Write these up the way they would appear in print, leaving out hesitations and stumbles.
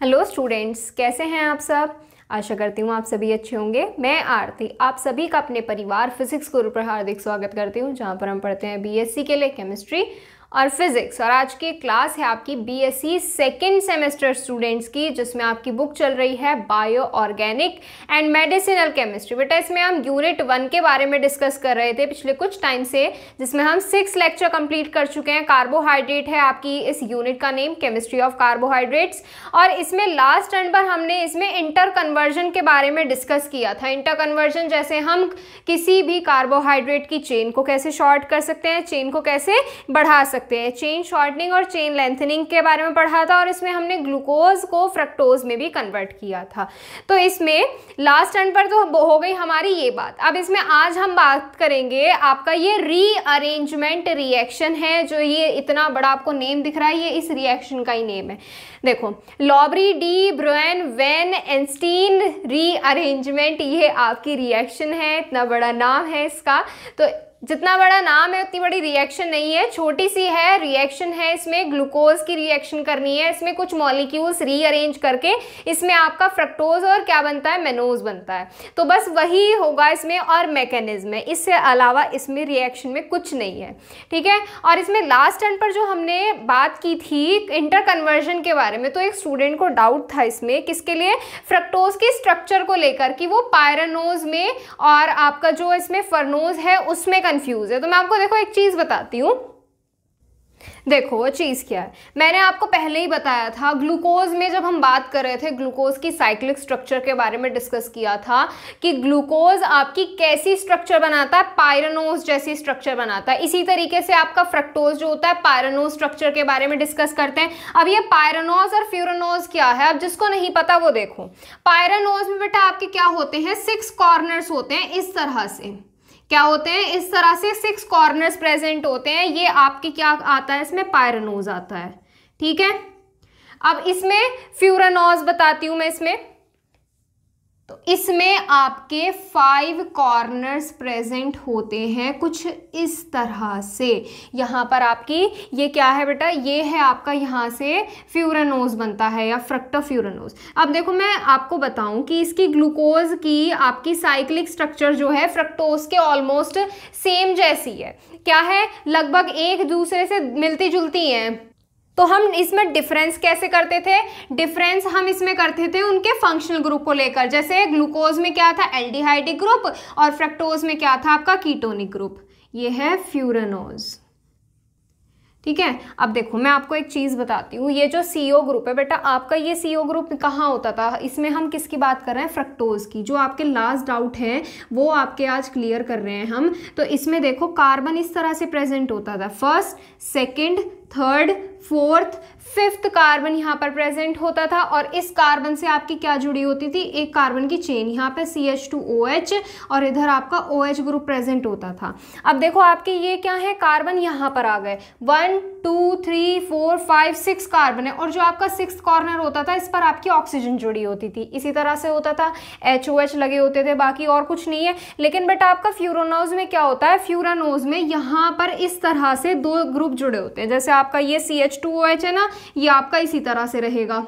Hello students, कैसे हैं आप सब। आशा करती हूँ आप सभी अच्छे होंगे। मैं आरती आप सभी का अपने परिवार फिजिक्स गुरु पर हार्दिक स्वागत करती हूँ, जहाँ पर हम पढ़ते हैं बीएससी के लिए केमिस्ट्री और फिजिक्स। और आज की क्लास है आपकी बीएससी सेकेंड सेमेस्टर स्टूडेंट्स की, जिसमें आपकी बुक चल रही है bio organic and medicinal chemistry. बेटा इसमें हम यूनिट 1 के बारे में डिस्कस कर रहे थे पिछले कुछ टाइम से, जिसमें हम 6 लेक्चर कंप्लीट कर चुके हैं। कार्बोहाइड्रेट है आपकी इस यूनिट का नेम, केमिस्ट्री ऑफ कार्बोहाइड्रेट्स। और इसमें लास्ट टर्न पर हमने इसमें इंटर कन्वर्जन के बारे में डिस्कस किया था। इंटर कन्वर्जन जैसे हम किसी भी कार्बोहाइड्रेट की चेन को कैसे शॉर्ट कर सकते हैं, चेन को कैसे बढ़ा सकते हैं, चेन शॉर्टनिंग और चेन लेंथनिंग के बारे में पढ़ा था। और इसमें हमने ग्लूकोज को फ्रक्टोज में भी कन्वर्ट किया था। तो इसमें लास्ट टर्न पर तो हो गई हमारी ये बात। अब इसमें आज हम बात करेंगे आपका ये रीअरेंजमेंट रिएक्शन है, जो ये इतना बड़ा आपको नेम दिख रहा है, ये इस रिएक्शन का ही नेम है। देखो, लॉबरी डी ब्रुएन वेन एंस्टीन रीअरेंजमेंट, ये आपकी रिएक्शन है। इतना बड़ा नाम है इसका, तो जितना बड़ा नाम है उतनी बड़ी रिएक्शन नहीं है, छोटी सी है रिएक्शन है। इसमें ग्लूकोज की रिएक्शन करनी है, इसमें कुछ मॉलिक्यूल्स रीअरेंज करके इसमें आपका फ्रक्टोज और क्या बनता है, मेनोज बनता है। तो बस वही होगा इसमें, और मैकेनिज्म है, इससे अलावा इसमें रिएक्शन में कुछ नहीं है। ठीक है। और इसमें लास्ट टर्न पर जो हमने बात की थी इंटर कन्वर्जन के बारे में, तो एक स्टूडेंट को डाउट था इसमें, किसके लिए, फ्रक्टोज के स्ट्रक्चर को लेकर, कि वो पायरानोज में और आपका जो इसमें फर्नोज है उसमें कंफ्यूज है। तो मैं आपको देखो एक चीज बताती हूँ। देखो वो चीज़ क्या है, मैंने आपको पहले ही बताया था। ग्लूकोज में जब हम बात कर रहे थे, ग्लूकोज की साइक्लिक स्ट्रक्चर के बारे में डिस्कस किया था कि ग्लूकोज आपकी कैसी स्ट्रक्चर बनाता है, पायरानोज जैसी स्ट्रक्चर बनाता है। इसी तरीके से आपका फ्रक्टोज जो होता है पायरानोज स्ट्रक्चर के बारे में डिस्कस करते हैं। अब ये पायरानोज और फ्यूरानोज क्या है, अब जिसको नहीं पता वो देखो। पायरानोज में बेटा आपके क्या होते हैं, 6 कॉर्नर्स होते हैं इस तरह से। क्या होते हैं, इस तरह से 6 कॉर्नर्स प्रेजेंट होते हैं। ये आपके क्या आता है, इसमें पायरानोज आता है। ठीक है। अब इसमें फ्यूरानोज बताती हूं मैं इसमें। तो इसमें आपके 5 कॉर्नर्स प्रेजेंट होते हैं कुछ इस तरह से। यहाँ पर आपकी ये क्या है बेटा, ये है आपका यहाँ से फ्यूरानोज बनता है या फ्रक्टोफ्यूरानोज। अब देखो मैं आपको बताऊं कि इसकी ग्लूकोज की आपकी साइक्लिक स्ट्रक्चर जो है फ्रक्टोज के ऑलमोस्ट सेम जैसी है। क्या है, लगभग एक दूसरे से मिलती जुलती हैं। तो हम इसमें डिफरेंस कैसे करते थे, डिफरेंस हम इसमें करते थे उनके फंक्शनल ग्रुप को लेकर। जैसे ग्लूकोज में क्या था, एल्डिहाइडिक ग्रुप, और फ्रक्टोज में क्या था आपका कीटोनिक ग्रुप। ये है फ्यूरानोज। ठीक है। अब देखो मैं आपको एक चीज बताती हूँ, ये जो CO ग्रुप है बेटा आपका, ये CO ग्रुप कहाँ होता था, इसमें हम किसकी बात कर रहे हैं, फ्रक्टोज की। जो आपके लास्ट डाउट है वो आपके आज क्लियर कर रहे हैं हम। तो इसमें देखो कार्बन इस तरह से प्रेजेंट होता था, first, second, third, fourth, fifth carbon यहाँ पर प्रेजेंट होता था। और इस कार्बन से आपकी क्या जुड़ी होती थी, एक कार्बन की चेन, यहाँ पे CH2OH और इधर आपका OH ग्रुप प्रेजेंट होता था। अब देखो आपके ये क्या है, कार्बन यहाँ पर आ गए, 1 2 3 4 5 6 कार्बन है। और जो आपका 6th कॉर्नर होता था, इस पर आपकी ऑक्सीजन जुड़ी होती थी। इसी तरह से होता था, HOH लगे होते थे, बाकी और कुछ नहीं है। लेकिन बेटा आपका फ्यूरानोज में क्या होता है, फ्यूरानोज में यहाँ पर इस तरह से 2 ग्रुप जुड़े होते हैं। जैसे आपका ये CH2OH है ना, ये आपका इसी तरह से रहेगा,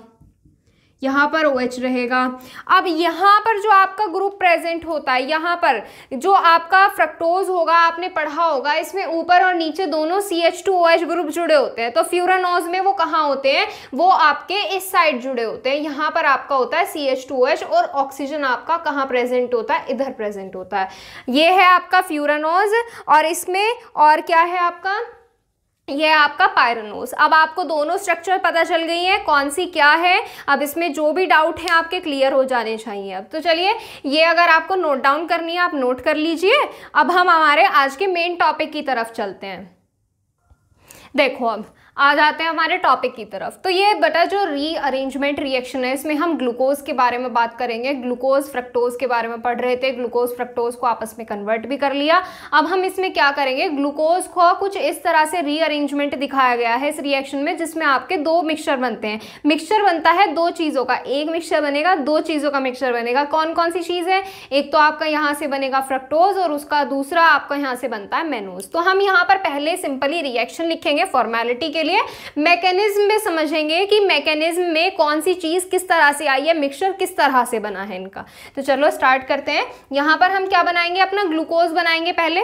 यहाँ पर OH रहेगा। अब यहाँ पर जो आपका ग्रुप प्रेजेंट होता है, यहाँ पर जो आपका फ्रक्टोज होगा, आपने पढ़ा होगा, इसमें ऊपर और नीचे दोनों CH2OH ग्रुप जुड़े होते हैं। तो फ्यूरानोज में वो कहाँ होते हैं, वो आपके इस साइड जुड़े होते हैं। यहाँ पर आपका होता है CH2OH और ऑक्सीजन आपका कहाँ प्रेजेंट होता है, इधर प्रेजेंट होता है। ये है आपका फ्यूरानोज। और इसमें और क्या है आपका, ये आपका पायरानोज। अब आपको दोनों स्ट्रक्चर पता चल गई है कौन सी क्या है। अब इसमें जो भी डाउट है आपके क्लियर हो जाने चाहिए। अब तो चलिए, ये अगर आपको नोट डाउन करनी है आप नोट कर लीजिए। अब हम हमारे आज के मेन टॉपिक की तरफ चलते हैं। देखो अब आ जाते हैं हमारे टॉपिक की तरफ। तो ये बेटा जो रीअरेंजमेंट रिएक्शन है, इसमें हम ग्लूकोज के बारे में बात करेंगे। ग्लूकोज फ्रक्टोज के बारे में पढ़ रहे थे, ग्लूकोज फ्रक्टोज को आपस में कन्वर्ट भी कर लिया। अब हम इसमें क्या करेंगे, ग्लूकोज को कुछ इस तरह से रीअरेंजमेंट दिखाया गया है इस रिएक्शन में, जिसमें आपके 2 मिक्सचर बनते हैं। मिक्सचर बनता है 2 चीज़ों का, एक मिक्सचर बनेगा 2 चीज़ों का मिक्सचर बनेगा। कौन कौन सी चीज़ है, एक तो आपका यहाँ से बनेगा फ्रक्टोज और उसका दूसरा आपका यहाँ से बनता है मेनोज। तो हम यहाँ पर पहले सिंपली रिएक्शन लिखेंगे फॉर्मेलिटी के के लिए मैकेनिज्म में समझेंगे कि मैकेनिज्म में कौन सी चीज़ किस तरह से आई है, मिक्सचर किस तरह से बना है इनका। तो चलो स्टार्ट करते हैं। यहाँ पर हम क्या बनाएंगे, अपना ग्लूकोज बनाएंगे पहले।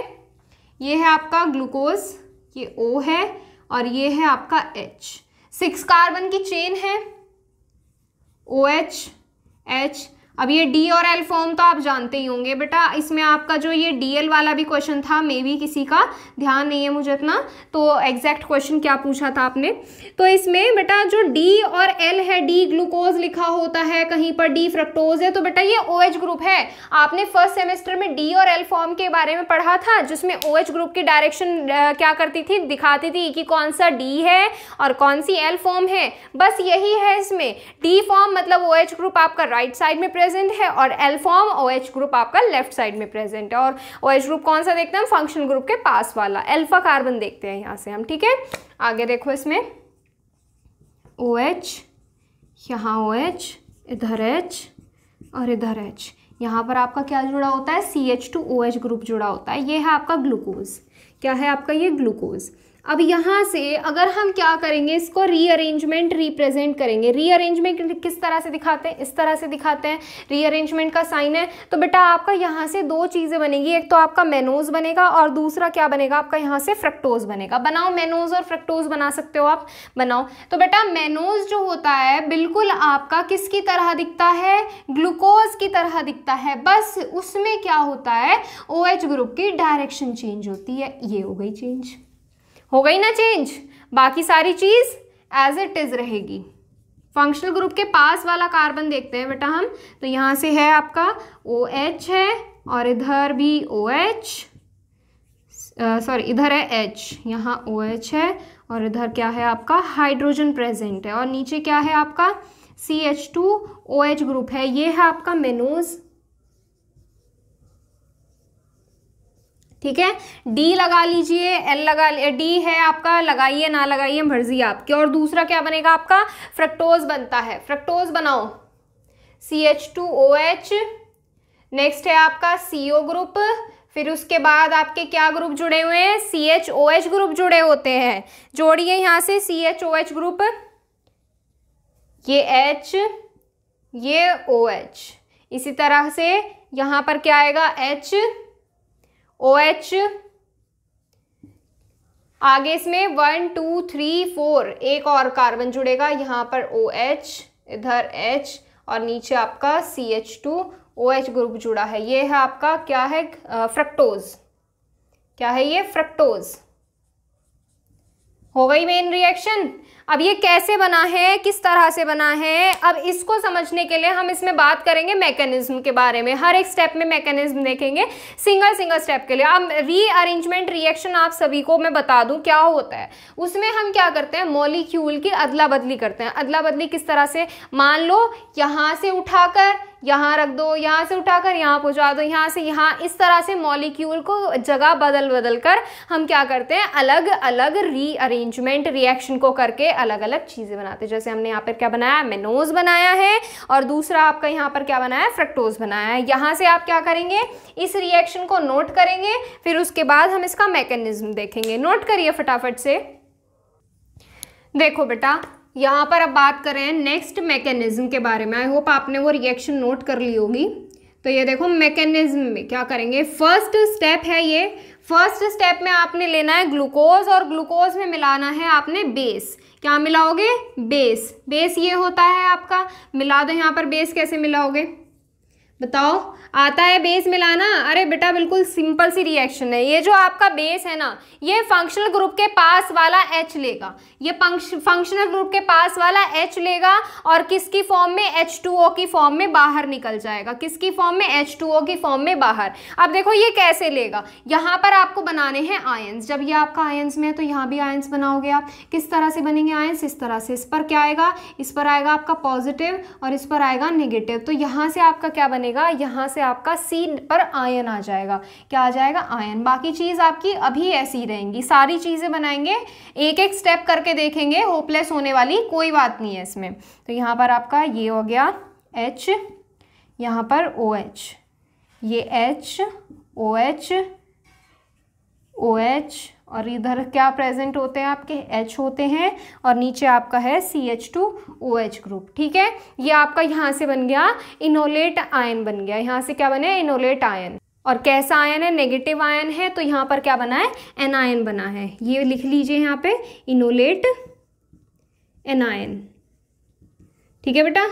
ये है आपका ग्लूकोज, ये O है और ये है आपका H। 6 कार्बन की चेन है, OH H। अब ये D और L फॉर्म तो आप जानते ही होंगे बेटा। इसमें आपका जो ये DL वाला भी क्वेश्चन था, मे बी किसी का ध्यान नहीं है मुझे इतना, तो एग्जैक्ट क्वेश्चन क्या पूछा था आपने। तो इसमें बेटा जो D और L है, D ग्लूकोज लिखा होता है, कहीं पर D फ्रक्टोज है, तो बेटा ये OH ग्रुप है। आपने फर्स्ट सेमेस्टर में D और L फॉर्म के बारे में पढ़ा था, जिसमें OH ग्रुप की डायरेक्शन क्या करती थी, दिखाती थी कि कौन सा D है और कौन सी L फॉर्म है। बस यही है इसमें। D फॉर्म मतलब OH ग्रुप आपका राइट साइड में प्रेजेंट है और L फॉर्म OH ग्रुप आपका लेफ्ट साइड में प्रेजेंट है। और OH ग्रुप कौन सा देखते हैं हम, फंक्शनल ग्रुप के पास वाला अल्फा कार्बन देखते हैं यहाँ से हम, ठीक है। आगे देखो, इसमें OH, यहाँ OH, इधर H और इधर H। यहाँ पर आपका क्या जुड़ा होता है, CH2OH ग्रुप जुड़ा होता है। ये है आपका ग्लूकोज। क्या है आपका ये ग्लूकोज। अब यहाँ से अगर हम क्या करेंगे, इसको रीअरेंजमेंट रिप्रेजेंट करेंगे। रीअरेंजमेंट किस तरह से दिखाते हैं, इस तरह से दिखाते हैं। रीअरेंजमेंट का साइन है। तो बेटा आपका यहाँ से दो चीज़ें बनेगी, एक तो आपका मेनोज बनेगा और दूसरा क्या बनेगा आपका यहाँ से फ्रक्टोज बनेगा। बनाओ, मेनोज और फ्रक्टोज बना सकते हो आप, बनाओ। तो बेटा मेनोज जो होता है बिल्कुल आपका किसकी तरह दिखता है, ग्लूकोज की तरह दिखता है। बस उसमें क्या होता है, OH ग्रुप की डायरेक्शन चेंज होती है। ये हो गई चेंज, हो गई ना चेंज। बाकी सारी चीज एज इट इज रहेगी। फंक्शनल ग्रुप के पास वाला कार्बन देखते हैं बेटा हम। तो यहाँ से है आपका OH है और इधर भी OH, सॉरी इधर है H, यहाँ OH है और इधर क्या है आपका हाइड्रोजन प्रेजेंट है और नीचे क्या है आपका CH2OH ग्रुप है। ये है आपका मेनोज, ठीक है। D लगा लीजिए, L लगा, D है आपका, लगाइए ना लगाइए मर्जी आपकी। और दूसरा क्या बनेगा आपका, फ्रक्टोज बनता है। फ्रक्टोज बनाओ, CH2OH। नेक्स्ट है आपका CO ग्रुप। फिर उसके बाद आपके क्या ग्रुप जुड़े हुए हैं, CHOH ग्रुप जुड़े होते हैं। जोड़िए यहाँ से CHOH ग्रुप, ये H, ये OH। इसी तरह से यहाँ पर क्या आएगा, H, OH। आगे इसमें 1 2 3 4 एक और कार्बन जुड़ेगा, यहाँ पर OH, इधर H और नीचे आपका CH2OH ग्रुप जुड़ा है। ये है आपका क्या है, फ्रक्टोज। क्या है ये, फ्रक्टोज। हो गई मेन रिएक्शन। अब ये कैसे बना है, किस तरह से बना है, अब इसको समझने के लिए हम इसमें बात करेंगे मैकेनिज्म के बारे में। हर एक स्टेप में मैकेनिज्म देखेंगे, सिंगल सिंगल स्टेप के लिए। अब रीअरेंजमेंट रिएक्शन आप सभी को मैं बता दूं क्या होता है। उसमें हम क्या करते हैं, मॉलिक्यूल की अदला बदली करते हैं। अदला बदली किस तरह से, मान लो यहाँ से उठाकर यहाँ रख दो, यहाँ से उठाकर यहाँ पहुँचा दो, यहाँ से यहाँ, इस तरह से मॉलिक्यूल को जगह बदल बदल कर हम क्या करते हैं, अलग अलग रीअरेंजमेंट रिएक्शन को करके अलग अलग चीज़ें बनाते हैं। जैसे हमने यहाँ पर क्या बनाया, मेनोज बनाया है और दूसरा आपका यहाँ पर क्या बनाया है, फ्रक्टोज बनाया है। यहाँ से आप क्या करेंगे, इस रिएक्शन को नोट करेंगे, फिर उसके बाद हम इसका मैकेनिज्म देखेंगे। नोट करिए फटाफट से। देखो बेटा यहाँ पर अब बात कर रहे हैं नेक्स्ट मैकेनिज्म के बारे में। आई होप आपने वो रिएक्शन नोट कर ली होगी। तो ये देखो मैकेनिज्म में क्या करेंगे, फर्स्ट स्टेप है ये। फर्स्ट स्टेप में आपने लेना है ग्लूकोज और ग्लूकोज में मिलाना है आपने बेस। क्या मिलाओगे, बेस। बेस ये होता है आपका, मिला दो यहाँ पर। बेस कैसे मिलाओगे बताओ, आता है बेस मिलाना? अरे बेटा बिल्कुल सिंपल सी रिएक्शन है। ये जो आपका बेस है ना, ये फंक्शनल ग्रुप के पास वाला H लेगा, ये फंक्शनल ग्रुप के पास वाला H लेगा और किसकी फॉर्म में, H2O की फॉर्म में बाहर निकल जाएगा। किसकी फॉर्म में, H2O की फॉर्म में बाहर। अब देखो ये कैसे लेगा, यहाँ पर आपको बनाने हैं आयंस। जब ये आपका आयंस में है तो यहाँ भी आयंस बनाओगे आप। किस तरह से बनेंगे आयंस, इस तरह से। इस पर क्या आएगा, इस पर आएगा आपका पॉजिटिव और इस पर आएगा नेगेटिव। तो यहाँ से आपका क्या बनेगा, यहाँ से आपका C पर आयन आ जाएगा। क्या आ जाएगा, आयन। बाकी चीज आपकी अभी ऐसी रहेंगी। सारी चीजें बनाएंगे, एक एक स्टेप करके देखेंगे, होपलेस होने वाली कोई बात नहीं है इसमें। तो यहाँ पर आपका ये हो गया H, यहाँ पर OH, ये H OH OH और इधर क्या प्रेजेंट होते हैं आपके H होते हैं, और नीचे आपका है CH2OH ग्रुप। ठीक है, ये आपका यहाँ से बन गया इनोलेट आयन बन गया। यहाँ से क्या बने, इनोलेट आयन। और कैसा आयन है, नेगेटिव आयन है, तो यहाँ पर क्या बना है, एनायन बना है। ये लिख लीजिए यहाँ पे इनोलेट एनायन। ठीक है बेटा,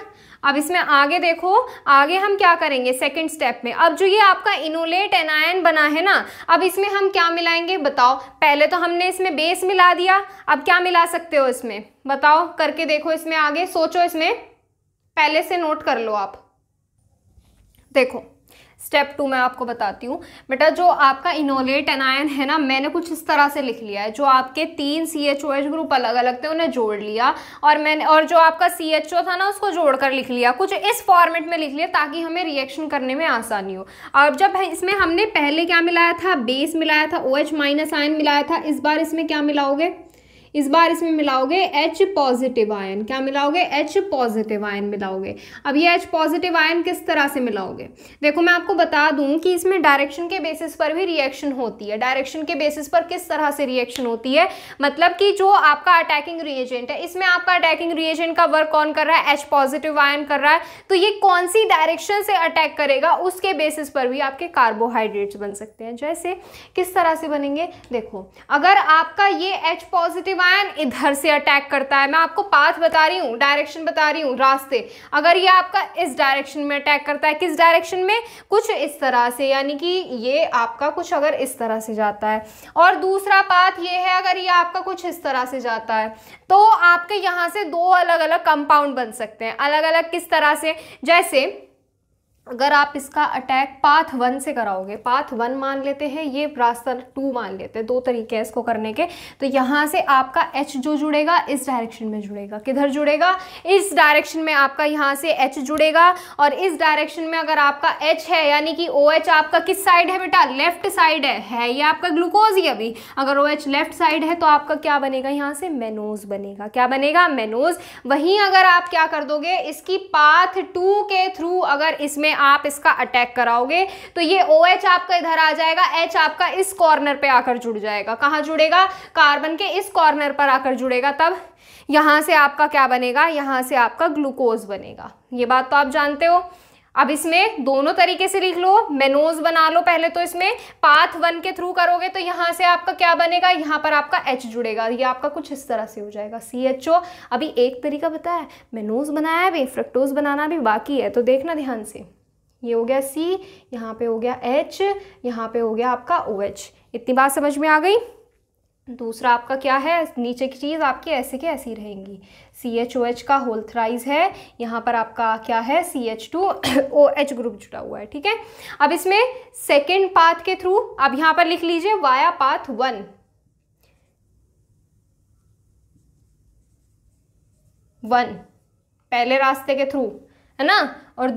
अब इसमें आगे देखो, आगे हम क्या करेंगे सेकंड स्टेप में। अब जो ये आपका इनोलेट एनायन बना है ना, अब इसमें हम क्या मिलाएंगे बताओ। पहले तो हमने इसमें बेस मिला दिया, अब क्या मिला सकते हो इसमें बताओ, करके देखो इसमें, आगे सोचो, इसमें पहले से नोट कर लो आप। देखो स्टेप 2 मैं आपको बताती हूँ बेटा। जो आपका इनोलेट एनायन है ना, मैंने कुछ इस तरह से लिख लिया है। जो आपके 3 CHOH ग्रुप अलग अलग थे उन्हें जोड़ लिया, और जो आपका CHO था ना उसको जोड़कर लिख लिया। कुछ इस फॉर्मेट में लिख लिया ताकि हमें रिएक्शन करने में आसानी हो। अब जब इसमें हमने पहले क्या मिलाया था, बेस मिलाया था, OH माइनस आयन मिलाया था। इस बार इसमें क्या मिलाओगे, इस बार इसमें मिलाओगे H पॉजिटिव आयन। क्या मिलाओगे, H पॉजिटिव आयन मिलाओगे। अब ये H पॉजिटिव आयन किस तरह से मिलाओगे, देखो मैं आपको बता दूं कि इसमें डायरेक्शन के बेसिस पर भी रिएक्शन होती है। डायरेक्शन के बेसिस पर किस तरह से रिएक्शन होती है, मतलब कि जो आपका अटैकिंग रिएजेंट है, इसमें आपका अटैकिंग रिएजेंट का वर्क कौन कर रहा है, H पॉजिटिव आयन कर रहा है, तो ये कौन सी डायरेक्शन से अटैक करेगा उसके बेसिस पर भी आपके कार्बोहाइड्रेट्स बन सकते हैं। जैसे किस तरह से बनेंगे, देखो अगर आपका ये H पॉजिटिव आयन इधर से अटैक करता है, मैं आपको पाथ बता रही हूँ, डायरेक्शन बता रही हूँ, रास्ते। अगर ये आपका इस डायरेक्शन में अटैक करता है, किस डायरेक्शन में, कुछ इस तरह से, यानी कि ये आपका कुछ अगर इस तरह से जाता है, और दूसरा पाथ ये है अगर ये आपका कुछ इस तरह से जाता है, तो आपके यहाँ से 2 अलग अलग कंपाउंड बन सकते हैं। अलग अलग किस तरह से, जैसे अगर आप इसका अटैक पाथ 1 से कराओगे, पाथ 1 मान लेते हैं, ये रास्ता 2 मान लेते हैं, 2 तरीके हैं इसको करने के। तो यहाँ से आपका H जो जुड़ेगा इस डायरेक्शन में जुड़ेगा, किधर जुड़ेगा, इस डायरेक्शन में आपका यहाँ से H जुड़ेगा, और इस डायरेक्शन में अगर आपका H है, यानी कि OH आपका किस साइड है बेटा, लेफ्ट साइड है ये आपका ग्लूकोज ही। अभी अगर OH लेफ्ट साइड है तो आपका क्या बनेगा, यहाँ से मेनोज बनेगा। क्या बनेगा, मेनोज। वहीं अगर आप क्या कर दोगे, इसकी पाथ 2 के थ्रू अगर इसमें आप इसका अटैक कराओगे तो ये OH आपका इधर आ जाएगा, H आपका इस कॉर्नर पे आकर जुड़ जाएगा। कहां जुड़ेगा, कार्बन के इस कॉर्नर पर आकर जुड़ेगा। तब यहां से आपका क्या बनेगा, यहां से आपका ग्लूकोज बनेगा। ये बात तो आप जानते हो। अब इसमें दोनों तरीके से लिख लो, मेनोज बना लो पहले तो। इसमें पाथ 1 के थ्रू करोगे तो यहाँ से आपका क्या बनेगा, यहाँ पर आपका H जुड़ेगा, ये आपका कुछ इस तरह से हो जाएगा CHO। अभी एक तरीका बताया, मेनोज बनाया है, अभी फ्रक्टोज बनाना भी बाकी है, तो देखना ध्यान से। ये हो गया C, यहाँ पे हो गया H, यहाँ पे हो गया आपका OH। इतनी बात समझ में आ गई। दूसरा आपका क्या है, नीचे की चीज़ आपकी ऐसे की ऐसी रहेंगी। CHOH का होल थ्राइज है, यहाँ पर आपका क्या है, CH2OH ग्रुप जुड़ा हुआ है। ठीक है, अब इसमें सेकेंड पाथ के थ्रू, अब यहाँ पर लिख लीजिए वाया पाथ 1, पहले रास्ते के थ्रू है ना, और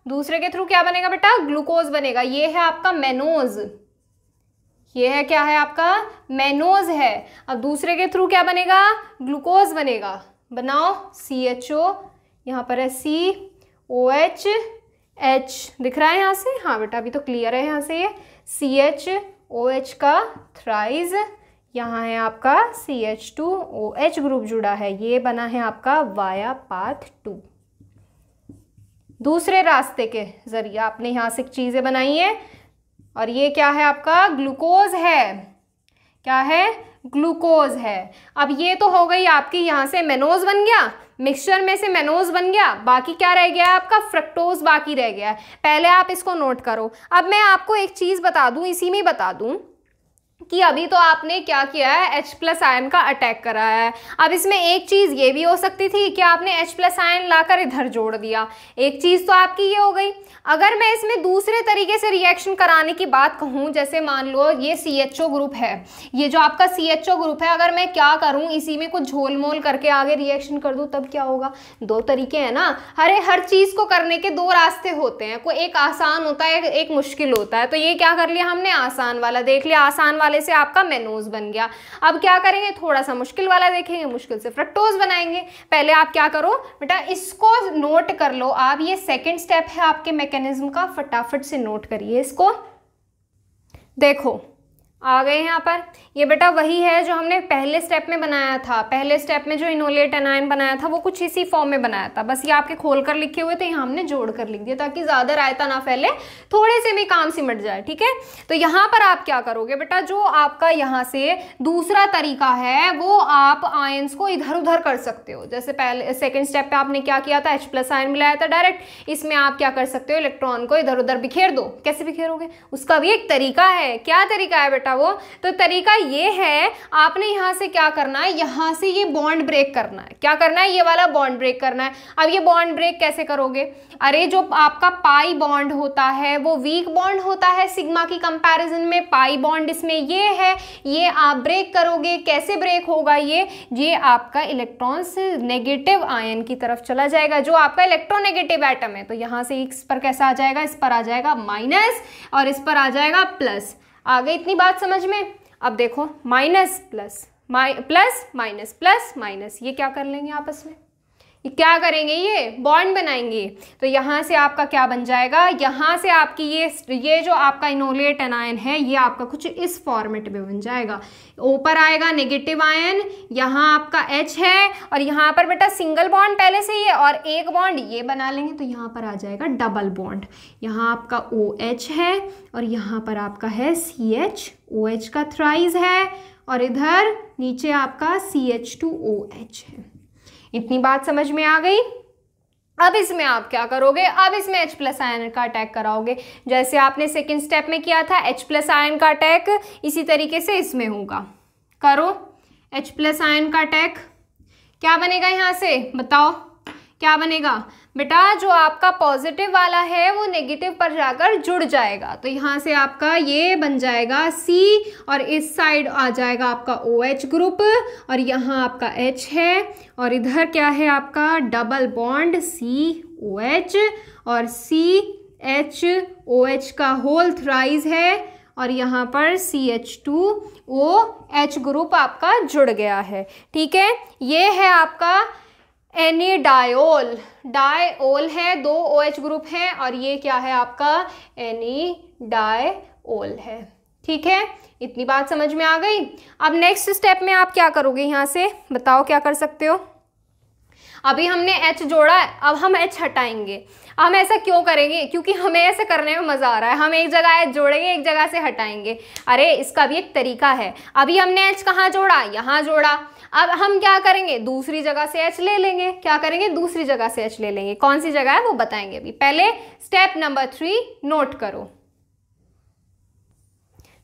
दूसरे के थ्रू क्या बनेगा बेटा, ग्लूकोज बनेगा। ये है आपका मेनोज, ये है क्या है आपका, मेनोज है। अब दूसरे के थ्रू क्या बनेगा, ग्लूकोज बनेगा। बनाओ CHO, यहाँ पर है COH, H दिख रहा है यहाँ से, हाँ बेटा अभी तो क्लियर है। यहाँ से ये CHOH का थ्राइज, यहाँ है आपका CH2OH ग्रुप जुड़ा है, ये बना है आपका वाया पाथ 2। दूसरे रास्ते के जरिए आपने यहाँ से चीज़ें बनाई हैं, और ये क्या है आपका, ग्लूकोज है। क्या है, ग्लूकोज है। अब ये तो हो गई आपकी, यहाँ से मेनोज बन गया, मिक्सचर में से मेनोज बन गया, बाकी क्या रह गया आपका, फ्रक्टोज बाकी रह गया है। पहले आप इसको नोट करो। अब मैं आपको एक चीज़ बता दूं, इसी में बता दूं कि अभी तो आपने क्या किया है, H+ आयन का अटैक कराया है। अब इसमें एक चीज़ ये भी हो सकती थी कि आपने H+ आयन लाकर इधर जोड़ दिया। एक चीज़ तो आपकी ये हो गई। अगर मैं इसमें दूसरे तरीके से रिएक्शन कराने की बात कहूँ, जैसे मान लो ये CHO ग्रुप है, ये जो आपका CHO ग्रुप है, अगर मैं क्या करूँ, इसी में कुछ झोल मोल करके आगे रिएक्शन कर दूँ, तब क्या होगा। 2 तरीके हैं ना, हर चीज़ को करने के 2 रास्ते होते हैं, कोई एक आसान होता है, एक मुश्किल होता है। तो ये क्या कर लिया हमने, आसान वाला देख लिया, आसान वाले से आपका मेनोज बन गया। अब क्या करेंगे, थोड़ा सा मुश्किल वाला देखेंगे, मुश्किल से फ्रक्टोज बनाएंगे। पहले आप क्या करो बेटा, इसको नोट कर लो आप, ये सेकंड स्टेप है आपके मैकेनिज्म का, फटाफट से नोट करिए इसको। देखो आ गए यहाँ पर। ये बेटा वही है जो हमने पहले स्टेप में बनाया था। पहले स्टेप में जो इनोलेट एनायन बनाया था वो कुछ इसी फॉर्म में बनाया था, बस ये आपके खोल कर लिखे हुए थे, यहाँ हमने जोड़ कर लिख दिया ताकि ज़्यादा रायता ना फैले, थोड़े से भी काम सिमट जाए। ठीक है, तो यहाँ पर आप क्या करोगे बेटा, जो आपका यहाँ से दूसरा तरीका है वो आप आयंस को इधर उधर कर सकते हो। जैसे पहले सेकेंड स्टेप पे आपने क्या किया था, H+ आयन मिलाया था डायरेक्ट, इसमें आप क्या कर सकते हो, इलेक्ट्रॉन को इधर उधर बिखेर दो। कैसे बिखेरोगे, उसका भी एक तरीका है। क्या तरीका है बेटा वो, तो तरीका ये है, आपने यहां से क्या करना है, यहां से ये बॉन्ड ब्रेक करना है। क्या करना है, ये वाला बॉन्ड ब्रेक करना है। अब ये बॉन्ड ब्रेक कैसे करोगे, अरे जो आपका पाई बॉन्ड होता है वो वीक बॉन्ड होता है सिग्मा की कंपैरिजन में, पाई बॉन्ड इसमें ये है, ये आप ब्रेक करोगे। कैसे ब्रेक होगा ये आपका इलेक्ट्रॉन्स नेगेटिव आयन की तरफ चला जाएगा, जो आपका इलेक्ट्रोनेगेटिव एटम है। तो यहां से इस पर कैसा आ जाएगा, इस पर आ जाएगा माइनस और इस पर आ जाएगा प्लस। आ गई इतनी बात समझ में। अब देखो minus plus plus minus plus minus, ये क्या कर लेंगे आपस में, ये क्या करेंगे, ये बॉन्ड बनाएंगे। तो यहाँ से आपका क्या बन जाएगा, यहाँ से आपकी ये जो आपका इनोलेट एनायन है ये आपका कुछ इस फॉर्मेट में बन जाएगा। ऊपर आएगा नेगेटिव आयन, यहाँ आपका H है और यहाँ पर बेटा सिंगल बॉन्ड पहले से ही है और एक बॉन्ड ये बना लेंगे, तो यहाँ पर आ जाएगा डबल बॉन्ड। यहाँ आपका OH है और यहाँ पर आपका है CH, OH का थ्राइस है और इधर नीचे आपका CH2OH है। इतनी बात समझ में आ गई। अब इसमें आप क्या करोगे, अब इसमें H+ आयन का अटैक कराओगे, जैसे आपने सेकेंड स्टेप में किया था H+ आयन का अटैक, इसी तरीके से इसमें होगा। करो H+ आयन का अटैक। क्या बनेगा यहाँ से बताओ, क्या बनेगा बेटा, जो आपका पॉजिटिव वाला है वो नेगेटिव पर जाकर जुड़ जाएगा। तो यहाँ से आपका ये बन जाएगा C और इस साइड आ जाएगा आपका OH ग्रुप और यहाँ आपका H है और इधर क्या है आपका डबल बॉन्ड COH और CHOH का होल थ्राइस है और यहाँ पर CH2OH ग्रुप आपका जुड़ गया है। ठीक है, ये है आपका एनिडायोल, डायोल है, 2 OH ग्रुप है और ये क्या है आपका एनिडायोल है। ठीक है, इतनी बात समझ में आ गई। अब नेक्स्ट स्टेप में आप क्या करोगे, यहाँ से बताओ क्या कर सकते हो। अभी हमने H जोड़ा है, अब हम H हटाएंगे। हम ऐसा क्यों करेंगे, क्योंकि हमें ऐसे करने में मजा आ रहा है। हम एक जगह H जोड़ेंगे, एक जगह से हटाएंगे। अरे इसका भी एक तरीका है। अभी हमने H कहाँ जोड़ा, यहाँ जोड़ा। अब हम क्या करेंगे, दूसरी जगह से H ले लेंगे। क्या करेंगे, दूसरी जगह से H ले लेंगे। कौन सी जगह है वो बताएंगे अभी। पहले स्टेप नंबर 3 नोट करो।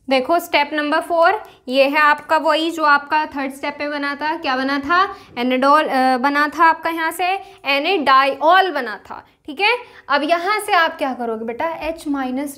देखो स्टेप नंबर 4 ये है आपका वही जो आपका थर्ड स्टेप पे बना था। क्या बना था, एनिडोल बना था आपका, यहाँ से एनिडायोल बना था। ठीक है, अब यहाँ से आप क्या करोगे बेटा, H-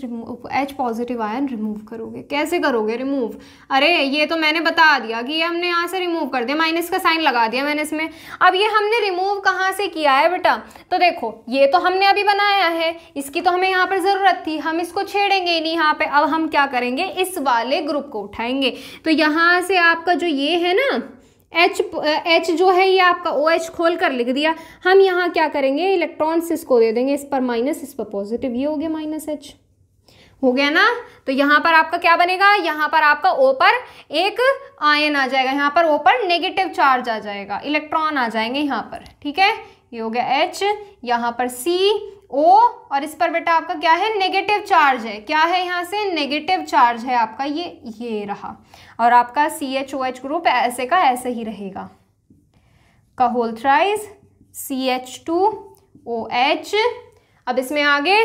remove, H positive ion remove करोगे। कैसे करोगे रिमूव, अरे ये तो मैंने बता दिया कि ये हमने यहाँ से रिमूव कर दिया, माइनस का साइन लगा दिया मैंने इसमें। अब ये हमने रिमूव कहाँ से किया है बेटा, तो देखो ये तो हमने अभी बनाया है, इसकी तो हमें यहाँ पर ज़रूरत थी, हम इसको छेड़ेंगे ही नहीं यहाँ पे। अब हम क्या करेंगे, इस वाले ग्रुप को उठाएंगे। तो यहाँ से आपका जो ये है ना H जो है ये आपका OH खोल कर लिख दिया। हम यहाँ क्या करेंगे, इलेक्ट्रॉन्स इसको दे देंगे, इस पर माइनस इस पर पॉजिटिव, ये हो गया -H हो गया ना। तो यहाँ पर आपका क्या बनेगा, यहाँ पर आपका O पर एक आयन आ जाएगा, यहाँ पर O पर नेगेटिव चार्ज आ जाएगा, इलेक्ट्रॉन आ जाएंगे यहाँ पर। ठीक है, ये हो गया H, यहाँ पर C O और इस पर बेटा आपका क्या है, नेगेटिव चार्ज है। क्या है, यहाँ से नेगेटिव चार्ज है आपका, ये रहा। और आपका CHOH ग्रुप ऐसे का ऐसे ही रहेगा, का होल थ्राइस CH2OH। अब इसमें आगे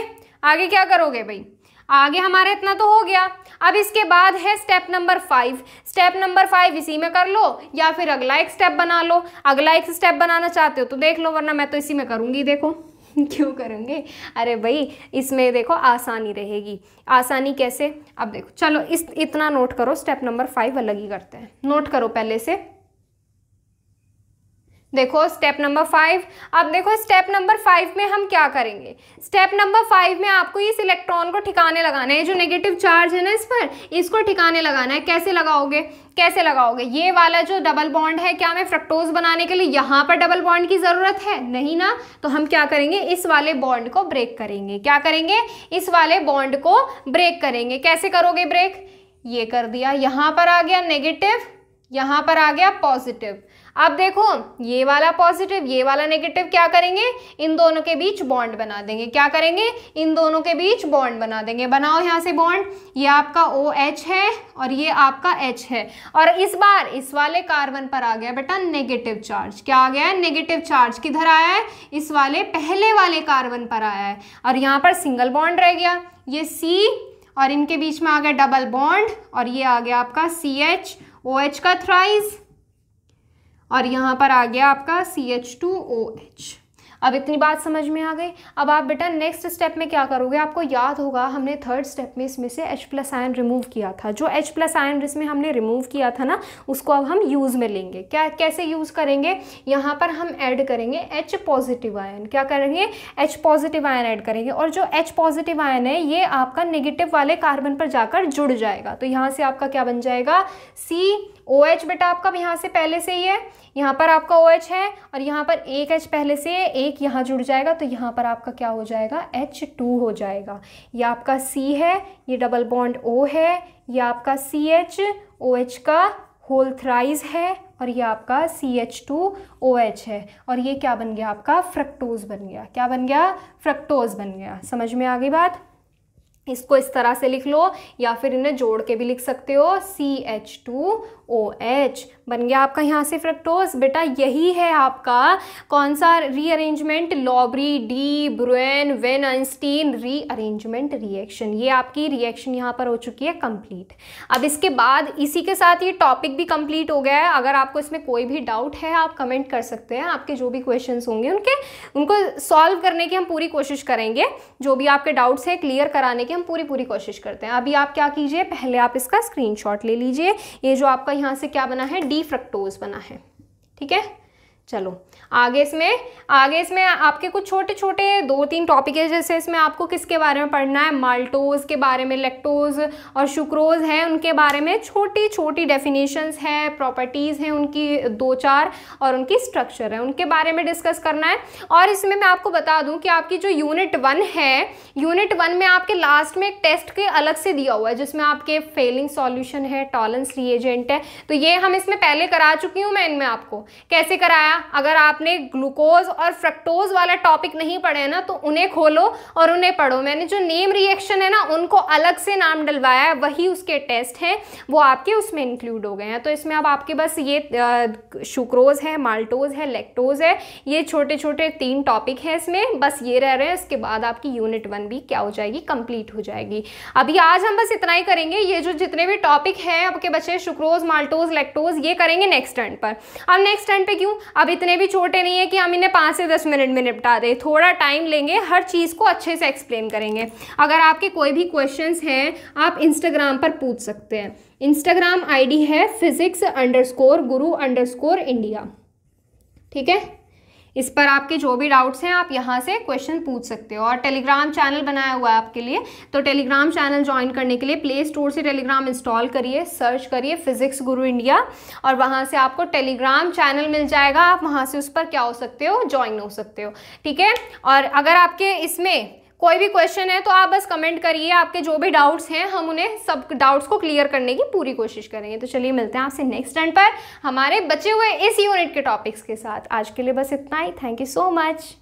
क्या करोगे भाई, आगे हमारा इतना तो हो गया। अब इसके बाद है स्टेप नंबर 5। स्टेप नंबर 5 इसी में कर लो या फिर अगला एक स्टेप बना लो। अगला एक स्टेप बनाना चाहते हो तो देख लो, वरना मैं तो इसी में करूँगी। देखो क्यों करेंगे, अरे भाई इसमें देखो आसानी रहेगी। आसानी कैसे, अब देखो चलो इतना नोट करो। स्टेप नंबर 5 अलग ही करते हैं, नोट करो पहले से। देखो स्टेप नंबर 5। अब देखो स्टेप नंबर 5 में हम क्या करेंगे, स्टेप नंबर 5 में आपको इस इलेक्ट्रॉन को ठिकाने लगाना है, जो नेगेटिव चार्ज है ना इस पर, इसको ठिकाने लगाना है। कैसे लगाओगे, ये वाला जो डबल बॉन्ड है, क्या हमें फ्रक्टोज बनाने के लिए यहाँ पर डबल बॉन्ड की जरूरत है, नहीं ना। तो हम क्या करेंगे, इस वाले बॉन्ड को ब्रेक करेंगे। क्या करेंगे, इस वाले बॉन्ड को ब्रेक करेंगे। कैसे करोगे ब्रेक, ये कर दिया, यहाँ पर आ गया नेगेटिव, यहाँ पर आ गया पॉजिटिव। अब देखो ये वाला पॉजिटिव, ये वाला नेगेटिव, क्या करेंगे, इन दोनों के बीच बॉन्ड बना देंगे। क्या करेंगे, इन दोनों के बीच बॉन्ड बना देंगे। बनाओ यहाँ से बॉन्ड, ये आपका OH है और ये आपका H है, और इस बार इस वाले कार्बन पर आ गया बेटा नेगेटिव चार्ज। क्या आ गया है, नेगेटिव चार्ज। किधर आया है, इस वाले पहले वाले कार्बन पर आया है, और यहाँ पर सिंगल बॉन्ड रह गया, ये C, और इनके बीच में आ गया डबल बॉन्ड, और ये आ गया आपका CH, OH का थ्राइस, और यहाँ पर आ गया आपका CH2OH। अब इतनी बात समझ में आ गई। अब आप बेटा नेक्स्ट स्टेप में क्या करोगे, आपको याद होगा हमने थर्ड स्टेप में इसमें से H+ आयन रिमूव किया था। जो H+ आयन इसमें हमने रिमूव किया था ना, उसको अब हम यूज़ में लेंगे। क्या, कैसे यूज़ करेंगे, यहाँ पर हम ऐड करेंगे H+ आयन। क्या करेंगे, H+ आयन ऐड करेंगे, और जो H+ आयन है ये आपका नेगेटिव वाले कार्बन पर जाकर जुड़ जाएगा। तो यहाँ से आपका क्या बन जाएगा, COH बेटा आपका यहाँ से पहले से ही है, यहाँ पर आपका OH है, और यहाँ पर एक H पहले से है, एक यहाँ जुड़ जाएगा, तो यहाँ पर आपका क्या हो जाएगा, H2 हो जाएगा। ये आपका C है, ये डबल बॉन्ड O है, ये आपका CH, OH का होल थ्राइस है, और ये आपका CH2OH है, और ये क्या बन गया आपका, फ्रक्टोज बन गया। क्या बन गया, फ्रक्टोज बन गया। समझ में आ गई बात। इसको इस तरह से लिख लो, या फिर इन्हें जोड़ के भी लिख सकते हो, CH2OH बन गया आपका यहाँ से फ्रक्टोज। बेटा यही है आपका कौन सा rearrangement, Lobry de Bruyn van Ekenstein rearrangement reaction. ये आपकी रिएक्शन यहाँ पर हो चुकी है कंप्लीट। अब इसके बाद इसी के साथ ये टॉपिक भी कंप्लीट हो गया है। अगर आपको इसमें कोई भी डाउट है आप कमेंट कर सकते हैं, आपके जो भी क्वेश्चंस होंगे उनको सॉल्व करने की हम पूरी कोशिश करेंगे। जो भी आपके डाउट्स है क्लियर कराने की हम पूरी कोशिश करते हैं। अभी आप क्या कीजिए, पहले आप इसका स्क्रीनशॉट ले लीजिए। ये जो आपका यहाँ से क्या बना है, डी फ्रक्टोज बना है, ठीक है। चलो आगे इसमें आपके कुछ छोटे छोटे 2-3 टॉपिक है। जैसे इसमें आपको किसके बारे में पढ़ना है, माल्टोज के बारे में, लैक्टोज और सुक्रोज है उनके बारे में छोटी छोटी डेफिनेशंस है, प्रॉपर्टीज़ हैं उनकी 2-4, और उनकी स्ट्रक्चर है, उनके बारे में डिस्कस करना है। और इसमें मैं आपको बता दूं कि आपकी जो यूनिट 1 है, यूनिट 1 में आपके लास्ट में एक टेस्ट के अलग से दिया हुआ है, जिसमें आपके फेलिंग सॉल्यूशन है, टॉलरेंस रिएजेंट है। तो ये हम इसमें पहले करा चुकी हूँ मैं। इनमें आपको कैसे कराया, अगर आपने ग्लूकोज और फ्रक्टोज वाला टॉपिक नहीं पढ़े हैं ना, तो उन्हें खोलो और उन्हें पढ़ो। मैंने जो नेम रिएक्शन है ना, उनको अलग से नाम डलवाया है, वही उसके टेस्ट हैं, वो आपके उसमें इंक्लूड हो गए हैं। तो इसमें अब आपके बस ये सुक्रोज है, माल्टोज है, लैक्टोज है, ये छोटे छोटे 3 टॉपिक हैं इसमें, बस ये रह रहे हैं। इसके बाद आपकी यूनिट 1 भी क्या हो जाएगी, कंप्लीट हो जाएगी। अभी आज हम बस इतना ही करेंगे। ये जो जितने भी टॉपिक हैं आपके बच्चे, सुक्रोज, माल्टोज, लैक्टोज, ये करेंगे नेक्स्ट टर्न पर। अब नेक्स्ट टर्न पे क्यों, अब इतने भी छोटे नहीं है कि हम इन्हें 5 से 10 मिनट में निपटा दें, थोड़ा टाइम लेंगे, हर चीज़ को अच्छे से एक्सप्लेन करेंगे। अगर आपके कोई भी क्वेश्चंस हैं आप इंस्टाग्राम पर पूछ सकते हैं। इंस्टाग्राम आईडी है physics_guru_India, ठीक है। इस पर आपके जो भी डाउट्स हैं आप यहाँ से क्वेश्चन पूछ सकते हो। और टेलीग्राम चैनल बनाया हुआ है आपके लिए, तो टेलीग्राम चैनल ज्वाइन करने के लिए प्ले स्टोर से टेलीग्राम इंस्टॉल करिए, सर्च करिए फिजिक्स गुरु इंडिया, और वहाँ से आपको टेलीग्राम चैनल मिल जाएगा। आप वहाँ से उस पर क्या हो सकते हो, ज्वाइन हो सकते हो, ठीक है। और अगर आपके इसमें कोई भी क्वेश्चन है तो आप बस कमेंट करिए, आपके जो भी डाउट्स हैं हम उन्हें सब डाउट्स को क्लियर करने की पूरी कोशिश करेंगे। तो चलिए मिलते हैं आपसे नेक्स्ट टर्न पर हमारे बचे हुए इस यूनिट के टॉपिक्स के साथ। आज के लिए बस इतना ही। Thank you so much.